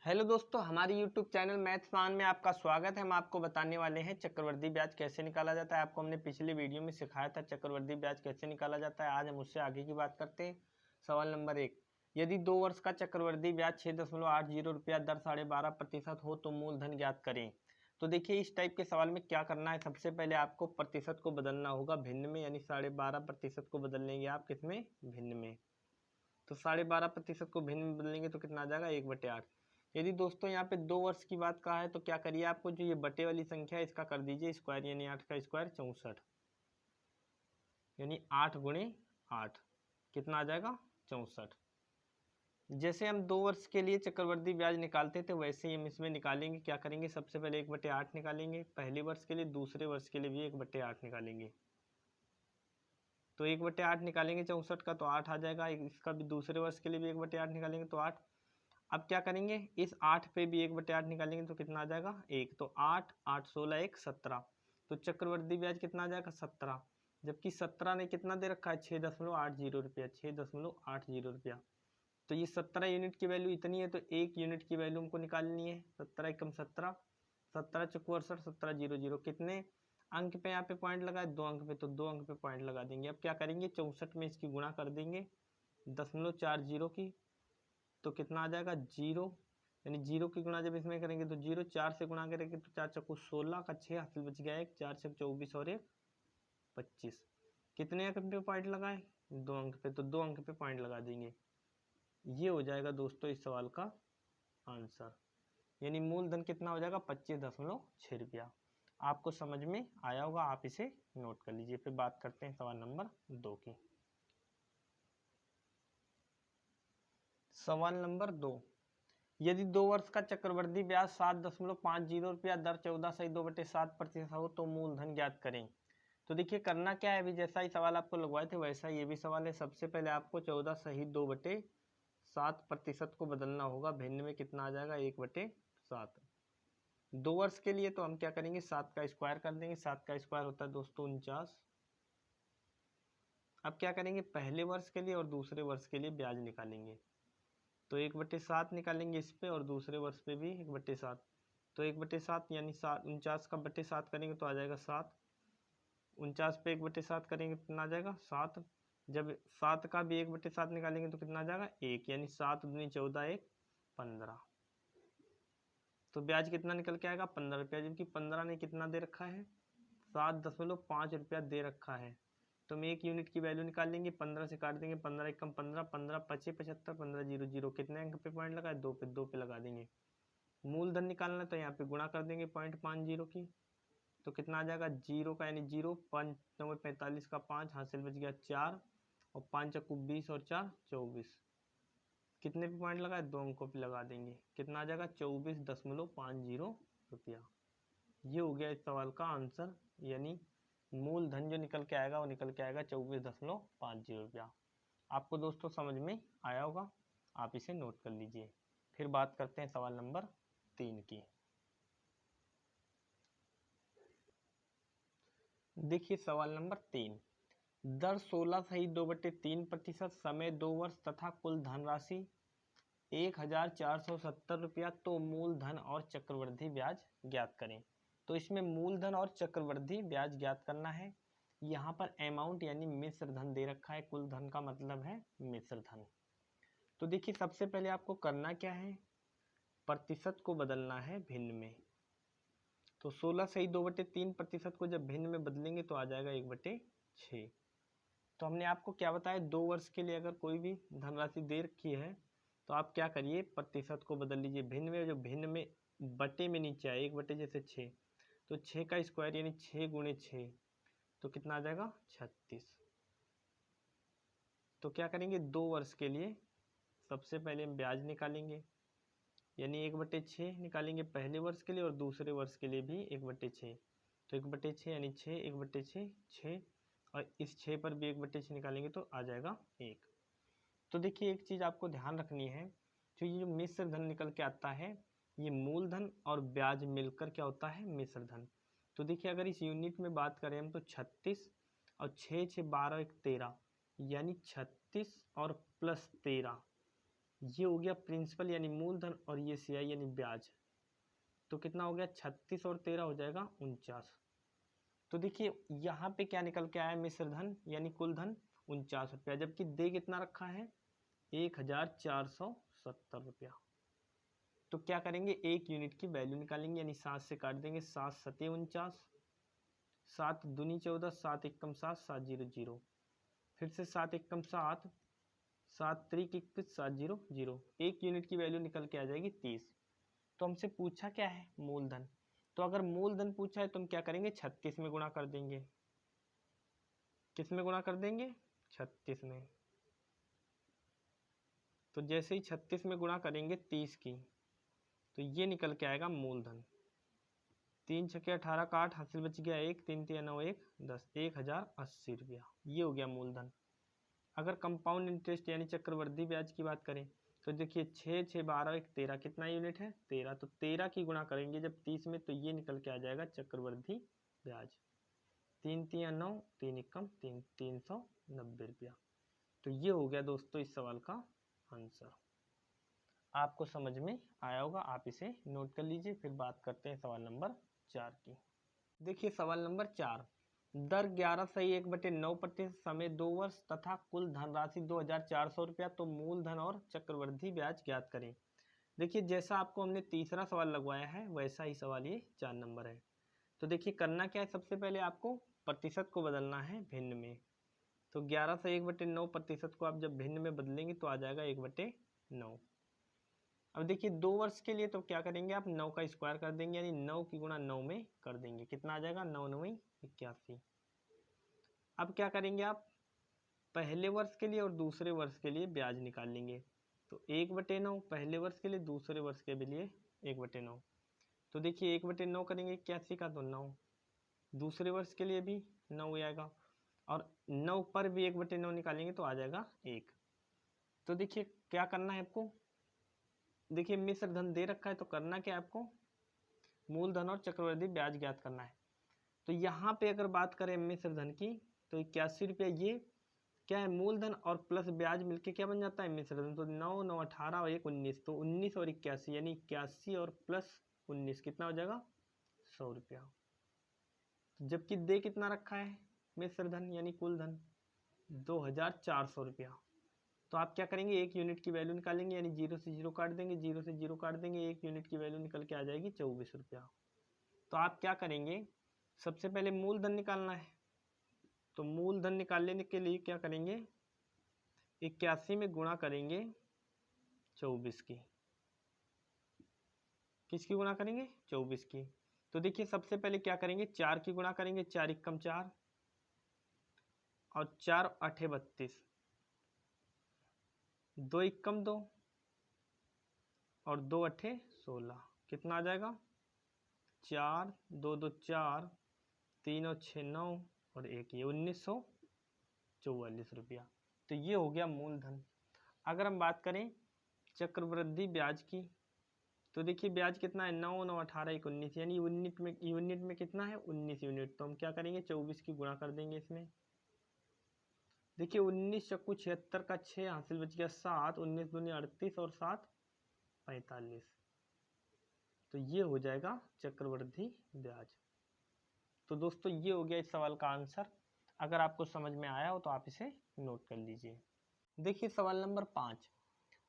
Hello दोस्तों, हमारी YouTube channel maths मान में आपका स्वागत है। हम आपको बताने वाले हैं चक्रवर्ती ब्याज कैसे निकाला जाता है। आपको हमने पिछले वीडियो में सिखाया था चक्रवर्ती ब्याज कैसे निकाला जाता है। आज हम उससे आगे की बात करते हैं। सवाल नंबर 1, यदि 2 वर्ष का चक्रवर्ती ब्याज 6.80 रुपया दर 12.5% हो तो मूलधन ज्ञात करें। तो देखिए, इस टाइप के सवाल में क्या करना है, सबसे पहले आपको प्रतिशत को बदलना होगा भिन्न में, यानी 12.5% को बदल लेंगे आप किसमें, भिन्न में। तो 12.5% को भिन्न में बदलेंगे तो कितना आ जाएगा, 1/8। यदि दोस्तों यहाँ पे 2 वर्ष की बात कहा है तो क्या करिए, आपको जो ये बटे वाली संख्या है इसका कर दीजिए स्क्वायर, यानी 8 का स्क्वायर 64, यानी 8 गुणे 8 कितना आ जाएगा, 64। जैसे हम 2 वर्ष के लिए चक्रवर्ती ब्याज निकालते थे वैसे ही हम इसमें निकालेंगे। क्या करेंगे, सबसे पहले 1/8 निकालेंगे पहले वर्ष के लिए, दूसरे वर्ष के लिए भी 1/8 निकालेंगे। तो 1/8 निकालेंगे 64 का तो 8 आ जाएगा, इसका भी दूसरे वर्ष के लिए भी 1/8 निकालेंगे तो 8। अब क्या करेंगे, इस 8 पे भी 1/8 निकालेंगे तो कितना आ जाएगा, 1। तो 8 8 16 1 17। तो चक्रवर्ती ब्याज कितना आ जाएगा, 17। जबकि 17 ने कितना दे रखा है, 6.80 रुपया, 6.80 रुपया। तो ये 17 यूनिट की वैल्यू इतनी है तो 1 यूनिट की वैल्यू हमको निकालनी है। 17 एकम 17, 17 चौको 68, 17 0 0। कितने अंक पे यहाँ पे पॉइंट लगाए, 2 अंक पे, तो 2 अंक पे पॉइंट लगा देंगे। अब क्या करेंगे, 64 में इसकी गुणा कर देंगे 0.40 की, तो कितना आ जाएगा, 0। यानी 0 की गुणा जब इसमें करेंगे तो 0, 4 से गुणा करेंगे तो 4 चौको 16 का 6 हासिल बच गया, 1 4 6 24 और 1 25। कितने अंक पे पॉइंट लगाए, 2 अंक पे, तो 2 अंक पे पॉइंट लगा देंगे। ये हो जाएगा दोस्तों इस सवाल का आंसर, यानी मूलधन कितना हो जाएगा, 25.6 रुपया। आपको समझ में आया होगा, आप इसे नोट कर लीजिए। फिर बात करते हैं सवाल नंबर 2 की। सवाल नंबर 2, यदि 2 वर्ष का चक्रवर्ती ब्याज 7.50 रुपया दर 14.2/7% हो तो मूलधन ज्ञात करें। तो देखिए करना क्या है, अभी जैसा ही सवाल आपको लगवाए थे वैसा ये भी सवाल है। सबसे पहले आपको 14.2/7% को बदलना होगा भिन्न में, कितना आ जाएगा, 1/7। 2 वर्ष के लिए तो हम क्या करेंगे, 7 का स्क्वायर कर देंगे। 7 का स्क्वायर होता है दोस्तों 49। अब क्या करेंगे, पहले वर्ष के लिए और दूसरे वर्ष के लिए ब्याज निकालेंगे। तो 1/7 निकालेंगे इस पे और दूसरे वर्ष पे भी 1/7। तो 1/7 यानी 49 का 7 करेंगे तो आ जाएगा 7। 49 पे 1/7 करेंगे कितना आ जाएगा, 7। जब 7 का भी 1/7 निकालेंगे तो कितना आ जाएगा, 1, यानी 7 दूनी 14 1 15। तो ब्याज कितना निकल के आएगा, 15 रुपया। जबकि 15 ने कितना दे रखा है, 7.5 रुपया दे रखा है। तो हम 1 यूनिट की वैल्यू निकाल लेंगे, 15 से काट देंगे, 15 एकम 15, 15 पचे 75, 15 0 0। कितने अंक पे पॉइंट लगाए, 2 पे, 2 पे लगा देंगे। मूलधन निकालना तो यहाँ पे गुणा कर देंगे 0.50 की, तो कितना आ जाएगा, 0 का यानी 0, 5 9 45 का 5 हासिल बच गया 4, और 5 चक्कू 20 और 4 24। कितने पे पॉइंट लगाए, 2 अंकों पे लगा देंगे। कितना आ जाएगा, 24.50 रुपया। ये हो गया इस सवाल का आंसर, यानी मूलधन जो निकल के आएगा वो निकल के आएगा 24.50 रुपया। आपको दोस्तों समझ में आया होगा, आप इसे नोट कर लीजिए। फिर बात करते हैं सवाल नंबर 3 की। देखिए सवाल नंबर 3, दर 16.2/3% समय 2 वर्ष तथा कुल धनराशि 1470 रुपया, तो मूलधन और चक्रवृद्धि ब्याज ज्ञात करें। तो इसमें मूलधन और चक्रवृद्धि ब्याज ज्ञात करना है। यहाँ पर अमाउंट यानी मिश्र धन दे रखा है, कुल धन का मतलब है मिश्र धन। तो देखिए सबसे पहले आपको करना क्या है, प्रतिशत को बदलना है भिन्न में। तो 16.2/3% को जब भिन्न में बदलेंगे तो आ जाएगा 1/6। तो हमने आपको क्या बताया, 2 वर्ष के लिए अगर कोई भी धनराशि दे रखी है तो आप क्या करिए, प्रतिशत को बदल लीजिए भिन्न में। जो भिन्न में बटे में नीचे आए, 1/6, तो 6 का स्क्वायर यानी 6 गुणे 6, तो कितना आ जाएगा, 36। तो क्या करेंगे, 2 वर्ष के लिए सबसे पहले हम ब्याज निकालेंगे, यानी 1/6 निकालेंगे पहले वर्ष के लिए और दूसरे वर्ष के लिए भी 1/6। तो 1/6 यानी 6, 1/6 6, और इस 6 पर भी 1/6 निकालेंगे तो आ जाएगा 1। तो देखिए एक चीज़ आपको ध्यान रखनी है, जो ये मिश्र धन निकल के आता है, ये मूलधन और ब्याज मिलकर क्या होता है, मिश्र धन। तो देखिए अगर इस यूनिट में बात करें हम तो 36 और 6 6 12 1 13, यानी 36 और प्लस 13, ये हो गया प्रिंसिपल यानी मूलधन और ये CI यानी ब्याज। तो कितना हो गया 36 और 13 हो जाएगा 49। तो देखिए यहाँ पे क्या निकल के आया, मिश्र धन यानी कुल धन 49 रुपया, जबकि दे कितना रखा है 1470 रुपया। तो क्या करेंगे, एक यूनिट की वैल्यू निकालेंगे यानी 7 से काट देंगे, 7 सते 49, 7 दूनी 14, 7 एकम 7, 7 जीरो जीरो, फिर से 7 एकम 7, 7 त्रिक 21, 7 जीरो जीरो, एक यूनिट की वैल्यू निकल के आ जाएगी 30। तो हमसे पूछा क्या है, मूलधन। तो अगर मूलधन पूछा है तो हम क्या करेंगे, 36 में गुणा कर देंगे। किस में गुणा कर देंगे, 36 में। तो जैसे ही 36 में गुणा करेंगे 30 की, तो ये निकल के आएगा मूलधन। 3 छक्के 18 का 8 हासिल बच गया 1, 3 3 9 1 10, 1080 रुपया, ये हो गया मूलधन। अगर कंपाउंड इंटरेस्ट यानी चक्रवृद्धि ब्याज की बात करें तो देखिए 6 6 12 1 13, कितना यूनिट है 13, तो 13 की गुणा करेंगे जब 30 में, तो ये निकल के आ जाएगा चक्रवृद्धि ब्याज। 3 3 9, 3 एकम 3, 390 रुपया। तो ये हो गया दोस्तों इस सवाल का आंसर। आपको समझ में आया होगा, आप इसे नोट कर लीजिए। फिर बात करते हैं सवाल नंबर 4 की। देखिए सवाल नंबर 4, दर 11/1/9% समय 2 वर्ष तथा कुल धनराशि 2400 रुपया, तो मूलधन और चक्रवृद्धि ब्याज ज्ञात करें। देखिए जैसा आपको हमने तीसरा सवाल लगवाया है वैसा ही सवाल ये 4 नंबर है। तो देखिए करना क्या है, सबसे पहले आपको प्रतिशत को बदलना है भिन्न में। तो 11/1/9% को आप जब भिन्न में बदलेंगे तो आ जाएगा 1/9। अब देखिए 2 वर्ष के लिए तो क्या करेंगे आप 9 का स्क्वायर कर देंगे यानी 9 की गुणा 9 में कर देंगे, कितना आ जाएगा 9 9 81। अब क्या करेंगे आप पहले वर्ष के लिए और दूसरे वर्ष के लिए ब्याज निकाल लेंगे। तो 1/9 पहले वर्ष के लिए, दूसरे वर्ष के लिए 1/9। तो देखिए 1/9 करेंगे 81 का तो 9, दूसरे वर्ष के लिए भी 9 आएगा, और 9 पर भी 1/9 निकालेंगे तो आ जाएगा 1। तो देखिए क्या करना है आपको, देखिए मिश्र धन दे रखा है तो करना क्या है आपको, मूलधन और चक्रवृद्धि ब्याज ज्ञात करना है। तो यहाँ पे अगर बात करें मिश्र धन की तो 81 रुपया, ये क्या है मूलधन और प्लस ब्याज मिलके क्या बन जाता है मिश्र धन। तो 9 9 18 और 1 19, तो 19 और 81 यानी 81 और प्लस 19 कितना हो जाएगा 100 रुपया। जबकि दे कितना रखा है मिश्र धन यानी कुल धन 2400 रुपया। तो आप क्या करेंगे, एक यूनिट की वैल्यू निकालेंगे यानी 0 से 0 काट देंगे, 0 से 0 काट देंगे, एक यूनिट की वैल्यू निकल के आ जाएगी 24 रुपया। तो आप क्या करेंगे, सबसे पहले मूलधन निकालना है। तो मूलधन निकालने के लिए क्या करेंगे, 81 में गुणा करेंगे 24 की, किसकी गुणा करेंगे 24 की। तो देखिए सबसे पहले क्या करेंगे 4 की गुणा करेंगे, 4 एकम 4 और 4 8 32, 2 एकम 2 और 2 8 16, कितना आ जाएगा 4 2 2 4, 3 और 6 9 और 1 ये 1944 रुपया। तो ये हो गया मूलधन। अगर हम बात करें चक्रवृद्धि ब्याज की तो देखिए ब्याज कितना है 9 9 18 1 19, यानी यूनिट में कितना है 19 यूनिट। तो हम क्या करेंगे 24 की गुणा कर देंगे इसमें। देखिए 19 चक्कू 76 का 6 हासिल बच गया 7, 19 दूनी 38 और 7 45। तो ये हो जाएगा चक्रवृद्धि ब्याज। तो दोस्तों ये हो गया इस सवाल का आंसर। अगर आपको समझ में आया हो तो आप इसे नोट कर लीजिए। देखिए सवाल नंबर 5,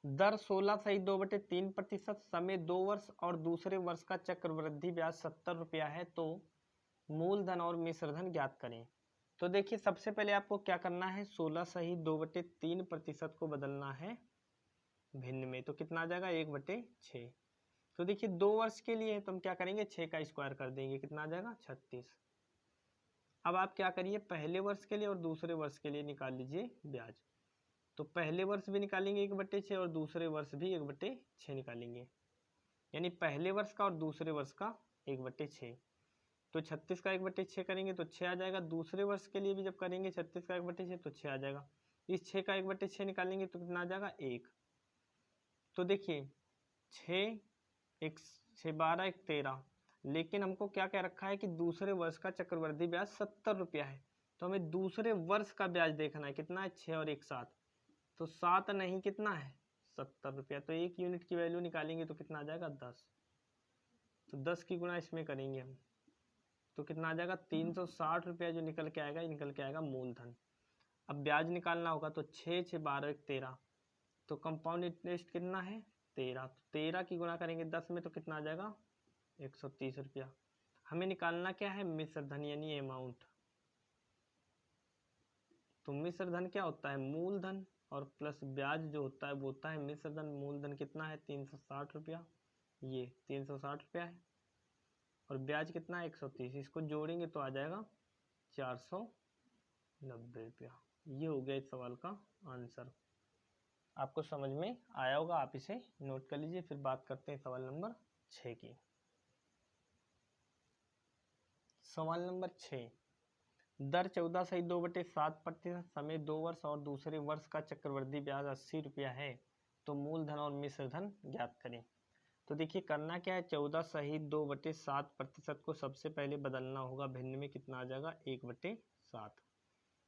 दर 16/2/3% समय 2 वर्ष और दूसरे वर्ष का चक्रवृद्धि ब्याज 70 रुपया है, तो मूलधन और मिश्रधन ज्ञात करें। तो देखिए सबसे पहले आपको क्या करना है 16/2/3% को बदलना है भिन्न में, तो कितना आ जाएगा 1/6। तो देखिए 2 वर्ष के लिए तो हम क्या करेंगे 6 का स्क्वायर कर देंगे, कितना आ जाएगा 36। अब आप क्या करिए पहले वर्ष के लिए और दूसरे वर्ष के लिए निकाल लीजिए ब्याज। तो पहले वर्ष भी निकालेंगे 1/6 और दूसरे वर्ष भी 1/6 निकालेंगे, यानी पहले वर्ष का और दूसरे वर्ष का 1/6। तो 36 का 1/6 करेंगे तो 6 आ जाएगा। दूसरे वर्ष के लिए भी जब करेंगे 36 का 1/6 तो 6 आ जाएगा। इस 6 का 1/6 निकालेंगे तो कितना आ जाएगा 1। तो देखिए 6 1 6 12 1 13, लेकिन हमको क्या क्या रखा है कि दूसरे वर्ष का चक्रवृद्धि ब्याज 70 रुपया है। तो हमें दूसरे वर्ष का ब्याज देखना है, कितना है 6 और 1 7, तो 7 नहीं कितना है 70 रुपया। तो 1 यूनिट की वैल्यू निकालेंगे तो कितना आ जाएगा 10। तो 10 की गुणा इसमें करेंगे हम तो कितना आ जाएगा 360 रुपया जो निकल के आएगा, ये निकल के आएगा मूलधन। अब ब्याज निकालना होगा तो 6 6 12 1 13, तो कंपाउंड इंटरेस्ट कितना है 13। तो 13 की गुणा करेंगे 10 में तो कितना आ जाएगा 130 रुपया। हमें निकालना क्या है मिश्र धन यानी अमाउंट। तो मिश्र धन क्या होता है मूलधन और प्लस ब्याज जो होता है वो होता है मिश्र धन। मूलधन कितना है 360 रुपया, ये 360 रुपया है और ब्याज कितना है 130। इसको जोड़ेंगे तो आ जाएगा 490 रुपया। ये हो गया इस सवाल का आंसर। आपको समझ में आया होगा, आप इसे नोट कर लीजिए। फिर बात करते हैं सवाल नंबर 6 की। सवाल नंबर 6, दर 14/2/7% समय 2 वर्ष और दूसरे वर्ष का चक्रवृद्धि ब्याज 80 रुपया है, तो मूलधन और मिश्र धन ज्ञात करें। तो देखिए करना क्या है 14/2/7% को सबसे पहले बदलना होगा भिन्न में, कितना आ जाएगा 1/7।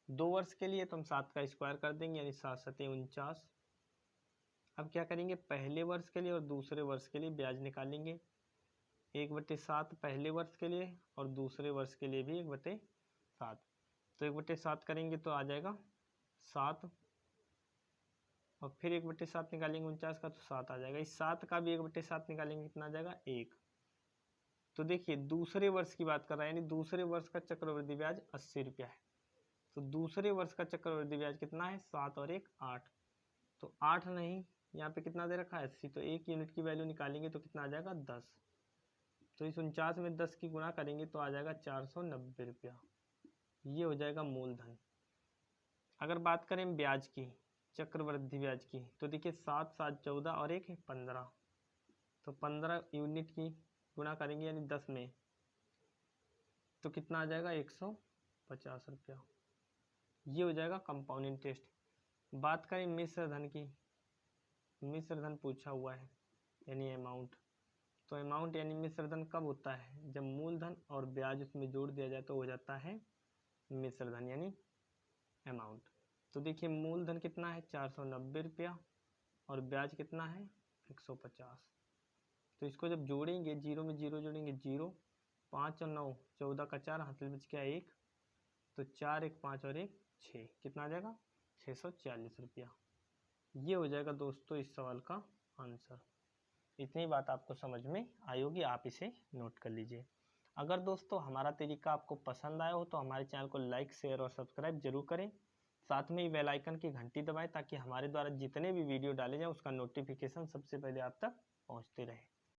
2 वर्ष के लिए तो हम 7 का स्क्वायर कर देंगे यानी 7 7 49। अब क्या करेंगे पहले वर्ष के लिए और दूसरे वर्ष के लिए ब्याज निकालेंगे। 1/7 पहले वर्ष के लिए और दूसरे वर्ष के लिए भी 1/7। तो 1/7 करेंगे तो आ जाएगा 7 और फिर 1/7 निकालेंगे 49 का तो 7 आ जाएगा। इस 7 का भी 1/7 निकालेंगे कितना आ जाएगा 1। तो देखिए दूसरे वर्ष की बात कर रहा है यानी दूसरे वर्ष का चक्रवृद्धि ब्याज 80 रुपया है। तो दूसरे वर्ष का चक्रवृद्धि ब्याज कितना है 7 और 1 8। तो 8 नहीं, यहाँ पे कितना दे रखा है 80। तो 1 यूनिट की वैल्यू निकालेंगे तो कितना आ जाएगा 10। तो इस 49 में 10 की गुणा करेंगे तो आ जाएगा 490 रुपया। ये हो जाएगा मूलधन। अगर बात करें ब्याज की चक्रवृद्धि ब्याज की तो देखिए 7 7 14 और 1 है 15। तो 15 यूनिट की गुणा करेंगे यानी 10 में तो कितना आ जाएगा 150 रुपया। ये हो जाएगा कंपाउंड इंटरेस्ट। बात करें मिश्र धन की, मिश्र धन पूछा हुआ है यानी अमाउंट। तो अमाउंट यानी मिश्र धन कब होता है जब मूलधन और ब्याज उसमें जोड़ दिया जाए तो हो जाता है मिश्र धन यानी अमाउंट। तो देखिए मूलधन कितना है 490 रुपया और ब्याज कितना है 150। तो इसको जब जोड़ेंगे जीरो में जीरो जोड़ेंगे 0, 5 और 9 14 का 4 हाथ में बच गया 1, तो 4 1 5 और 1 6, कितना आ जाएगा 640 रुपया। ये हो जाएगा दोस्तों इस सवाल का आंसर। इतनी बात आपको समझ में आई होगी, आप इसे नोट कर लीजिए। अगर दोस्तों हमारा तरीका आपको पसंद आया हो तो हमारे चैनल को लाइक शेयर और सब्सक्राइब जरूर करें। साथ में ही बेल आइकन की घंटी दबाएं ताकि हमारे द्वारा जितने भी वीडियो डाले जाएं उसका नोटिफिकेशन सबसे पहले आप तक पहुंचते रहे।